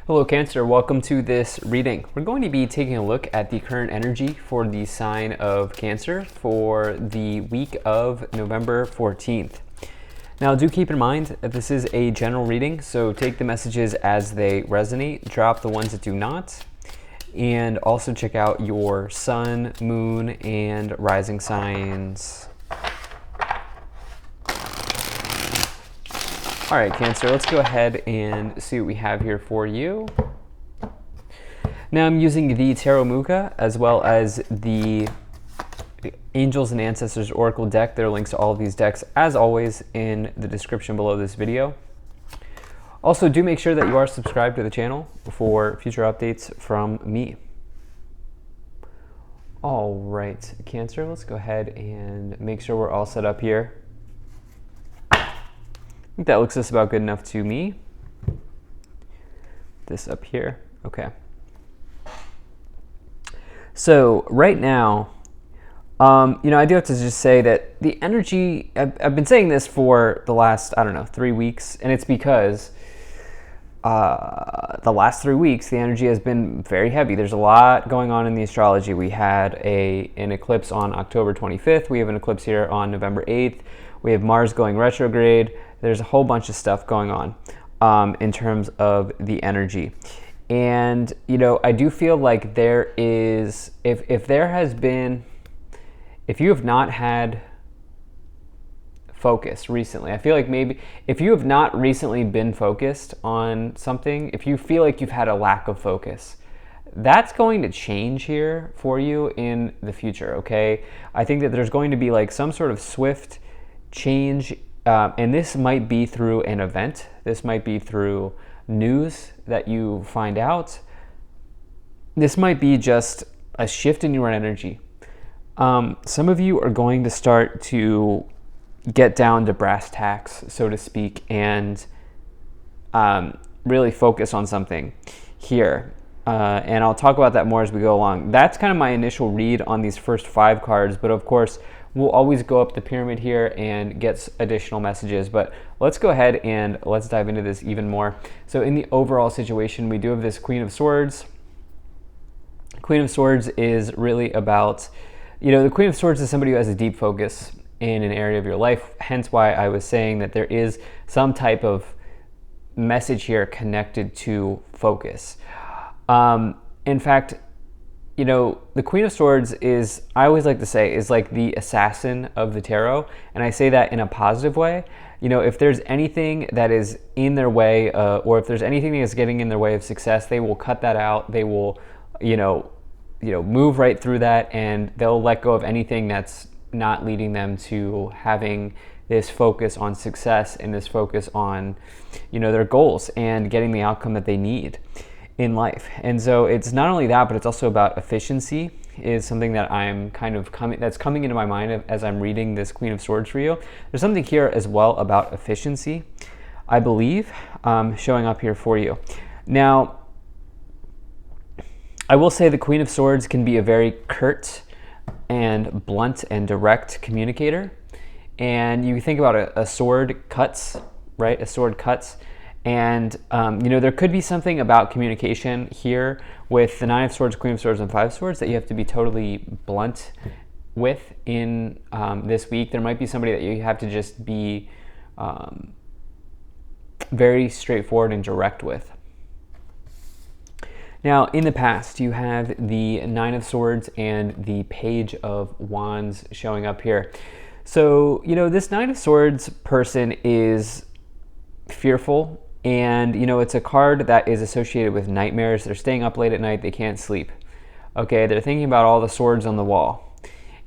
Hello Cancer, welcome to this reading. We're going to be taking a look at the current energy for the sign of Cancer for the week of November 14th. Now do keep in mind that this is a general reading, so take the messages as they resonate, drop the ones that do not, and also check out your sun, moon, and rising signs. All right, Cancer, let's go ahead and see what we have here for you. Now I'm using the Tarot Muka as well as the Angels and Ancestors Oracle deck. There are links to all of these decks, as always, in the description below this video. Also, do make sure that you are subscribed to the channel for future updates from me. All right, Cancer, let's go ahead and make sure we're all set up here. I think that looks just about good enough to me. This up here, okay. So right now, I do have to just say that the energy, I've been saying this for the last, 3 weeks, and it's because the last 3 weeks, the energy has been very heavy. There's a lot going on in the astrology. We had an eclipse on October 25th. We have an eclipse here on November 8th. We have Mars going retrograde. There's a whole bunch of stuff going on in terms of the energy. And, I do feel like there is, if you have not had focus recently, I feel like maybe if you have not recently been focused on something, if you feel like you've had a lack of focus, that's going to change here for you in the future, okay? I think that there's going to be like some sort of swift change, and this might be through an event. This might be through news that you find out. This might be just a shift in your energy. Some of you are going to start to get down to brass tacks, so to speak, and really focus on something here. And I'll talk about that more as we go along. That's kind of my initial read on these first 5 cards, but of course, we'll always go up the pyramid here and get additional messages, but let's go ahead and let's dive into this even more. So in the overall situation, we do have this Queen of Swords. Queen of Swords is really about, the Queen of Swords is somebody who has a deep focus in an area of your life, hence why I was saying that there is some type of message here connected to focus. In fact, the Queen of Swords is, I always like to say, is like the assassin of the tarot. And I say that in a positive way. If there's anything that is in their way, or if there's anything that is getting in their way of success, they will cut that out. They will, move right through that, and they'll let go of anything that's not leading them to having this focus on success and this focus on, their goals and getting the outcome that they need in life. And so it's not only that, but it's also about efficiency is something that I'm that's coming into my mind as I'm reading this Queen of Swords for you. There's something here as well about efficiency, I believe, showing up here for you. Now, I will say the Queen of Swords can be a very curt and blunt and direct communicator. And you think about a sword cuts, right? A sword cuts. And, there could be something about communication here with the 9 of Swords, Queen of Swords, and 5 of Swords that you have to be totally blunt with in this week. There might be somebody that you have to just be very straightforward and direct with. Now, in the past, you have the 9 of Swords and the Page of Wands showing up here. So, this 9 of Swords person is fearful. And, it's a card that is associated with nightmares. They're staying up late at night. They can't sleep. Okay, they're thinking about all the swords on the wall.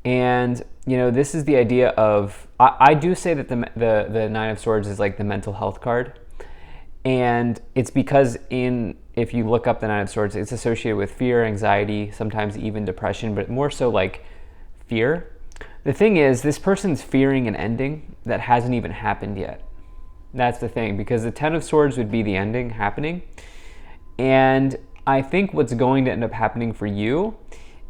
And, this is the idea of, I do say that the 9 of Swords is like the mental health card. And it's because if you look up the 9 of Swords, it's associated with fear, anxiety, sometimes even depression, but more so like fear. The thing is, this person's fearing an ending that hasn't even happened yet. That's the thing, because the 10 of Swords would be the ending happening. And I think what's going to end up happening for you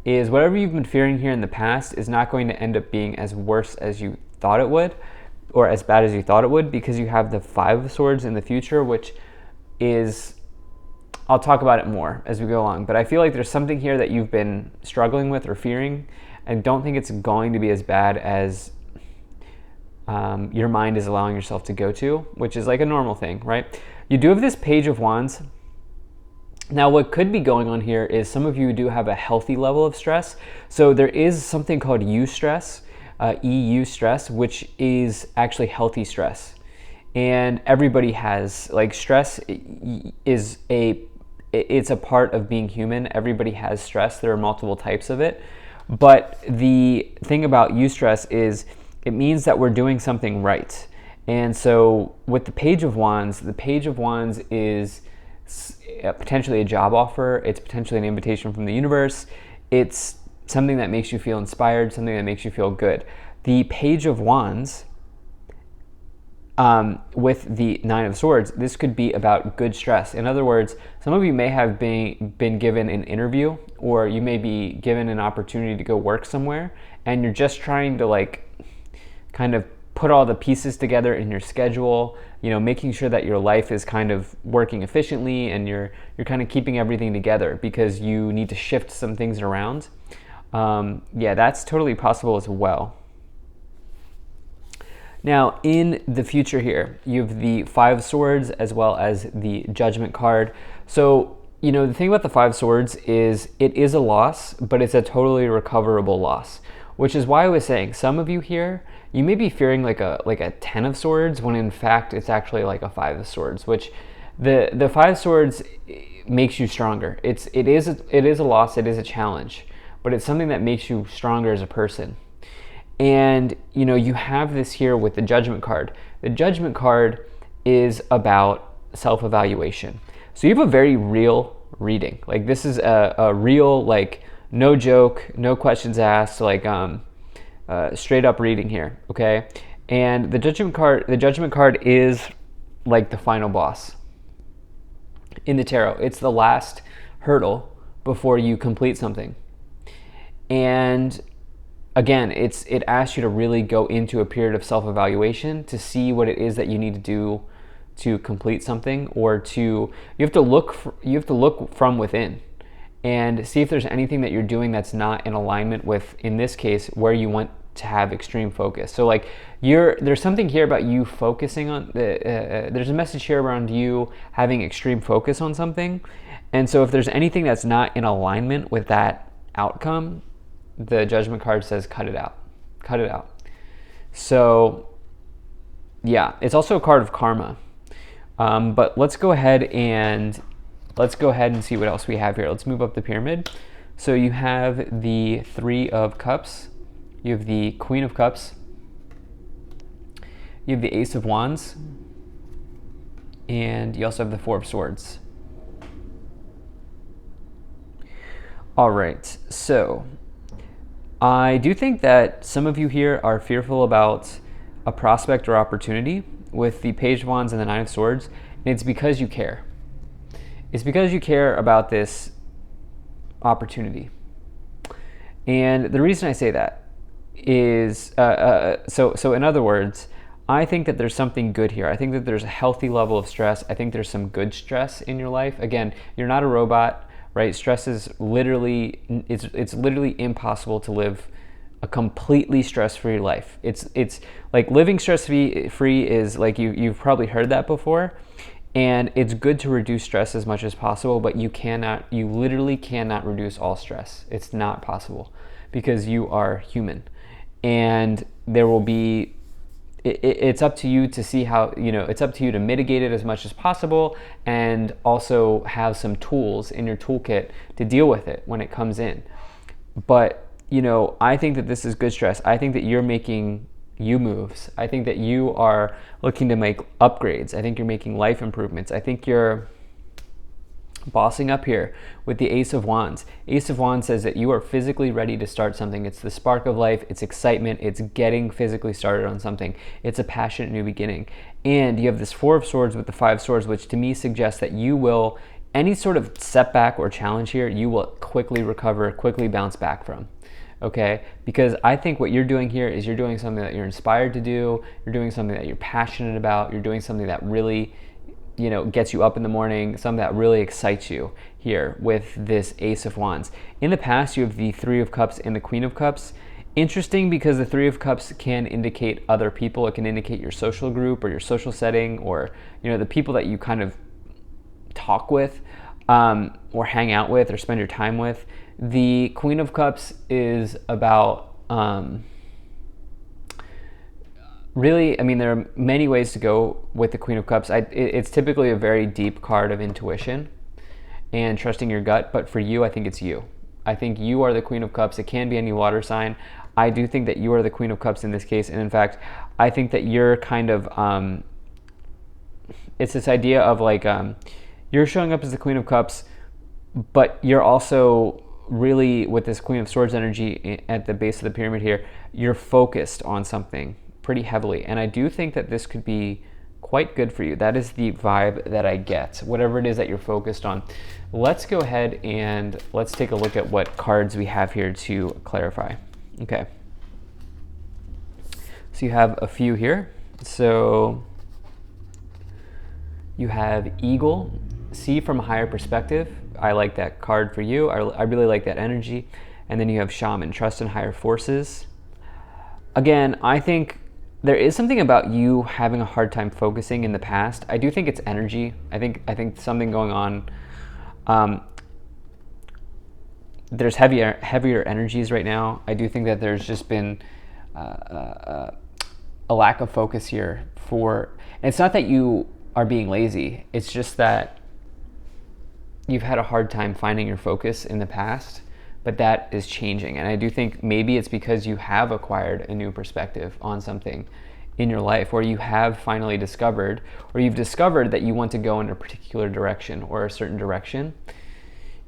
is whatever you've been fearing here in the past is not going to end up being as worse as you thought it would, or as bad as you thought it would, because you have the 5 of Swords in the future, which is I'll talk about it more as we go along, but I feel like there's something here that you've been struggling with or fearing. I don't think it's going to be as bad as your mind is allowing yourself to go to, which is like a normal thing, right? You do have this Page of Wands. Now, what could be going on here is some of you do have a healthy level of stress. So there is something called eustress, EU stress, which is actually healthy stress. And everybody has, like, stress is it's a part of being human. Everybody has stress. There are multiple types of it. But the thing about eustress is it means that we're doing something right. And so with the Page of Wands is potentially a job offer. It's potentially an invitation from the universe. It's something that makes you feel inspired, something that makes you feel good. The Page of Wands, with the Nine of Swords, this could be about good stress. In other words, some of you may have been given an interview, or you may be given an opportunity to go work somewhere, and you're just trying to like kind of put all the pieces together in your schedule, making sure that your life is kind of working efficiently, and you're kind of keeping everything together because you need to shift some things around. Yeah, that's totally possible as well. Now, in the future here, you have the Five of Swords as well as the Judgment card. So, the thing about the Five of Swords is it is a loss, but it's a totally recoverable loss, which is why I was saying some of you here, you may be fearing like a 10 of Swords when in fact it's actually like a 5 of Swords, which the 5 of Swords makes you stronger. It is a loss, it is a challenge, but it's something that makes you stronger as a person. And you have this here with the Judgment card. The Judgment card is about self-evaluation. So you have a very real reading. Like, this is a real, like, no joke, no questions asked, like straight up reading here, okay? And the Judgment card is like the final boss in the tarot. It's the last hurdle before you complete something. And again, it asks you to really go into a period of self-evaluation to see what it is that you need to do to complete something, or you have to look from within and see if there's anything that you're doing that's not in alignment with, in this case, where you want to have extreme focus. So like there's something here about you focusing on there's a message here around you having extreme focus on something. And so if there's anything that's not in alignment with that outcome, the Judgment card says cut it out. So yeah, it's also a card of karma. But let's go ahead and see what else we have here. Let's move up the pyramid. So you have the Three of Cups, you have the Queen of Cups, you have the Ace of Wands, and you also have the Four of Swords. All right, so I do think that some of you here are fearful about a prospect or opportunity with the Page of Wands and the Nine of Swords, and it's because you care. It's because you care about this opportunity. And the reason I say that is, so in other words, I think that there's something good here. I think that there's a healthy level of stress. I think there's some good stress in your life. Again, you're not a robot, right? Stress is literally, it's literally impossible to live a completely stress-free life. It's like living stress-free is like, you've probably heard that before. And it's good to reduce stress as much as possible, but you literally cannot reduce all stress. It's not possible because you are human. And there will be, it's up to you to see how, it's up to you to mitigate it as much as possible, and also have some tools in your toolkit to deal with it when it comes in. But, I think that this is good stress. I think that you're making moves. I think that you are looking to make upgrades. I think you're making life improvements. I think you're bossing up here with the Ace of Wands. Ace of Wands says that you are physically ready to start something. It's the spark of life. It's excitement. It's getting physically started on something. It's a passionate new beginning. And you have this Four of Swords with the Five of Swords, which to me suggests that you will, any sort of setback or challenge here, you will quickly recover, quickly bounce back from. Okay, because I think what you're doing here is you're doing something that you're inspired to do, you're doing something that you're passionate about, you're doing something that really gets you up in the morning, something that really excites you here with this Ace of Wands. In the past, you have the Three of Cups and the Queen of Cups. Interesting, because the Three of Cups can indicate other people. It can indicate your social group or your social setting, or the people that you kind of talk with, or hang out with, or spend your time with. The Queen of Cups is about really, I mean, there are many ways to go with the Queen of Cups. It's typically a very deep card of intuition and trusting your gut, but for you, I think it's you. I think you are the Queen of Cups. It can be any water sign. I do think that you are the Queen of Cups in this case, and in fact, I think that you're kind of, it's this idea of like, you're showing up as the Queen of Cups, but you're also really, with this Queen of Swords energy at the base of the pyramid here, you're focused on something pretty heavily. And I do think that this could be quite good for you. That is the vibe that I get, whatever it is that you're focused on. Let's go ahead and let's take a look at what cards we have here to clarify. Okay. So you have a few here. So you have Eagle, see from a higher perspective. I like that card for you. I really like that energy. And then you have Shaman, trust in higher forces. Again, I think there is something about you having a hard time focusing in the past. I do think it's energy. I think something going on. There's heavier energies right now. I do think that there's just been a lack of focus here. And it's not that you are being lazy. It's just that you've had a hard time finding your focus in the past, but that is changing. And I do think maybe it's because you have acquired a new perspective on something in your life, or you have finally discovered, or you've discovered that you want to go in a particular direction or a certain direction.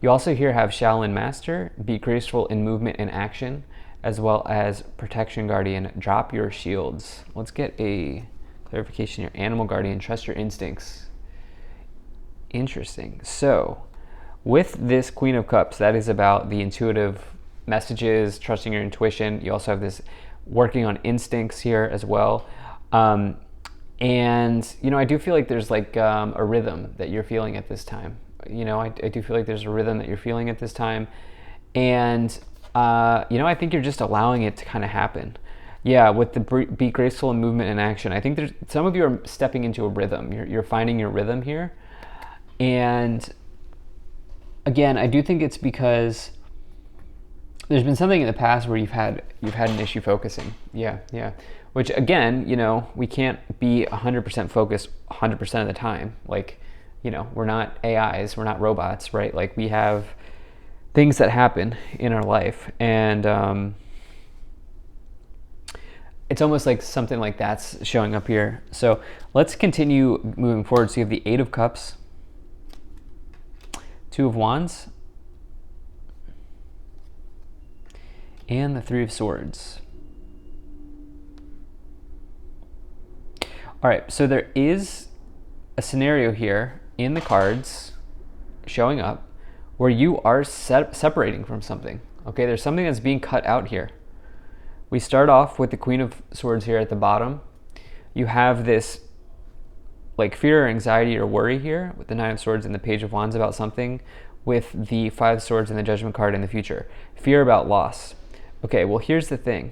You also here have Shaolin Master, be graceful in movement and action, as well as Protection Guardian, drop your shields. Let's get a clarification here. Animal Guardian, trust your instincts. Interesting. So with this Queen of Cups, that is about the intuitive messages, trusting your intuition. You also have this working on instincts here as well. And, I do feel like there's like a rhythm that you're feeling at this time. I do feel like there's a rhythm that you're feeling at this time. And, I think you're just allowing it to kind of happen. Yeah, with the be graceful in movement and action. I think there's some of you are stepping into a rhythm. You're finding your rhythm here. And again, I do think it's because there's been something in the past where you've had an issue focusing. Yeah. Which again, we can't be 100% focused 100% of the time. Like, we're not AIs, we're not robots, right? Like, we have things that happen in our life, and it's almost like something like that's showing up here. So let's continue moving forward. So you have the Eight of Cups, Two of Wands, and the Three of Swords. All right, so there is a scenario here in the cards showing up where you are separating from something. Okay, there's something that's being cut out here. We start off with the Queen of Swords here at the bottom. You have this like fear or anxiety or worry here with the Nine of Swords and the Page of Wands about something, with the Five of Swords and the Judgment card in the future. Fear about loss. Okay, well, here's the thing.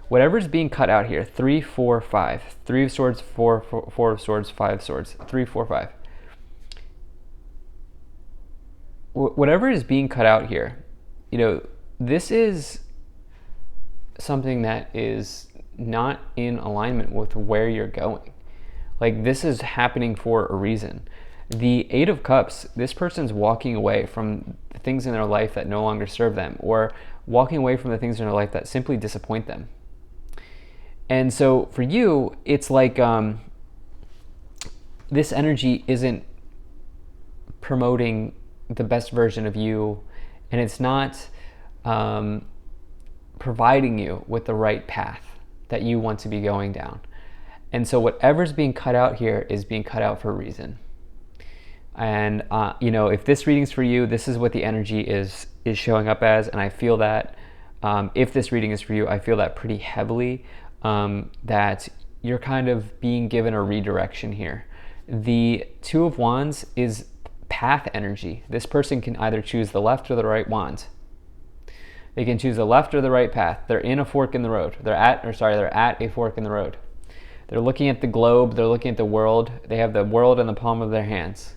Whatever's being cut out here, 3, 4, 5. 3 of Swords, 4 of Swords, 5 of Swords. 3, 4, 5. Whatever is being cut out here, this is something that is not in alignment with where you're going. Like, this is happening for a reason. The Eight of Cups, this person's walking away from the things in their life that no longer serve them, or walking away from the things in their life that simply disappoint them. And so for you, it's like this energy isn't promoting the best version of you, and it's not providing you with the right path that you want to be going down. And so whatever's being cut out here is being cut out for a reason. And if this reading's for you, this is what the energy is showing up as. And I feel that if this reading is for you, I feel that pretty heavily, that you're kind of being given a redirection here. The Two of Wands is path energy. This person can either choose the left or the right wand. They can choose the left or the right path. They're in a fork in the road. They're at a fork in the road. They're looking at the globe. They're looking at the world. They have the world in the palm of their hands,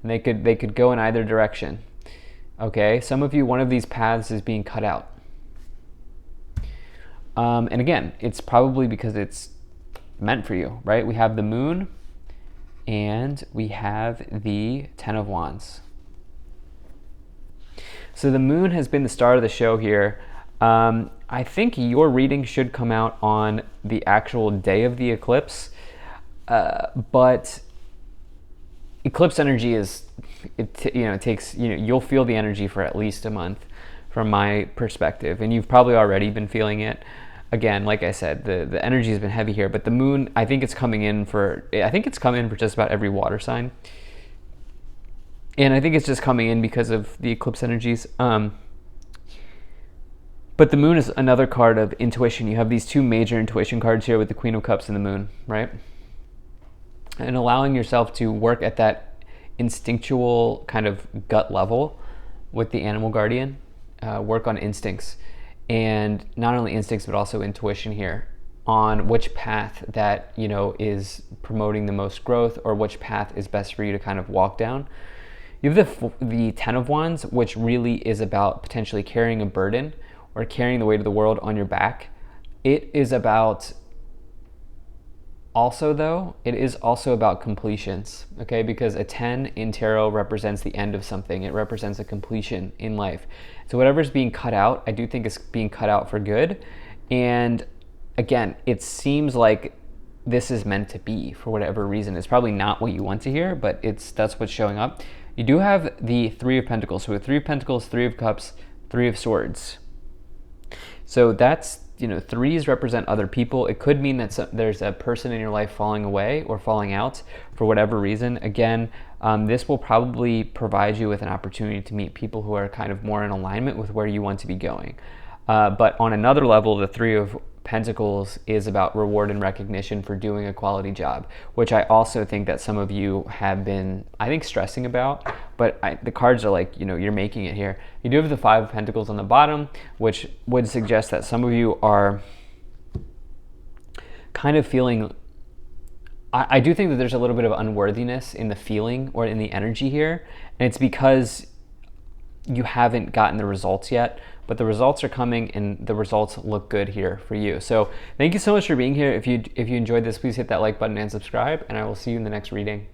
and they could go in either direction. Okay, some of you, one of these paths is being cut out. And again, it's probably because it's meant for you, right? We have the Moon, and we have the Ten of Wands. So the Moon has been the star of the show here. I think your reading should come out on the actual day of the eclipse, but eclipse energy takes, you'll feel the energy for at least a month from my perspective, and you've probably already been feeling it. Again, like I said, the energy has been heavy here, but the Moon, I think it's coming in for just about every water sign. And I think it's just coming in because of the eclipse energies. But the Moon is another card of intuition. You have these two major intuition cards here with the Queen of Cups and the Moon, right? And allowing yourself to work at that instinctual kind of gut level with the Animal Guardian, work on instincts. And not only instincts, but also intuition here on which path that, is promoting the most growth, or which path is best for you to kind of walk down. You have the Ten of Wands, which really is about potentially carrying a burden or carrying the weight of the world on your back. It is also about completions, okay? Because a 10 in tarot represents the end of something. It represents a completion in life. So whatever's being cut out, I do think is being cut out for good. And again, it seems like this is meant to be for whatever reason. It's probably not what you want to hear, but that's what's showing up. You do have the Three of Pentacles. So with Three of Pentacles, Three of Cups, Three of Swords. So that's, threes represent other people. It could mean that there's a person in your life falling away or falling out for whatever reason. Again, this will probably provide you with an opportunity to meet people who are kind of more in alignment with where you want to be going. But on another level, the Three of Pentacles is about reward and recognition for doing a quality job, which I also think that some of you have been, stressing about, but the cards are like, you're making it here. You do have the Five of Pentacles on the bottom, which would suggest that some of you are kind of feeling, I do think that there's a little bit of unworthiness in the feeling or in the energy here, and it's because you haven't gotten the results yet, but the results are coming and the results look good here for you. So thank you so much for being here. If you enjoyed this, please hit that like button and subscribe, and I will see you in the next reading.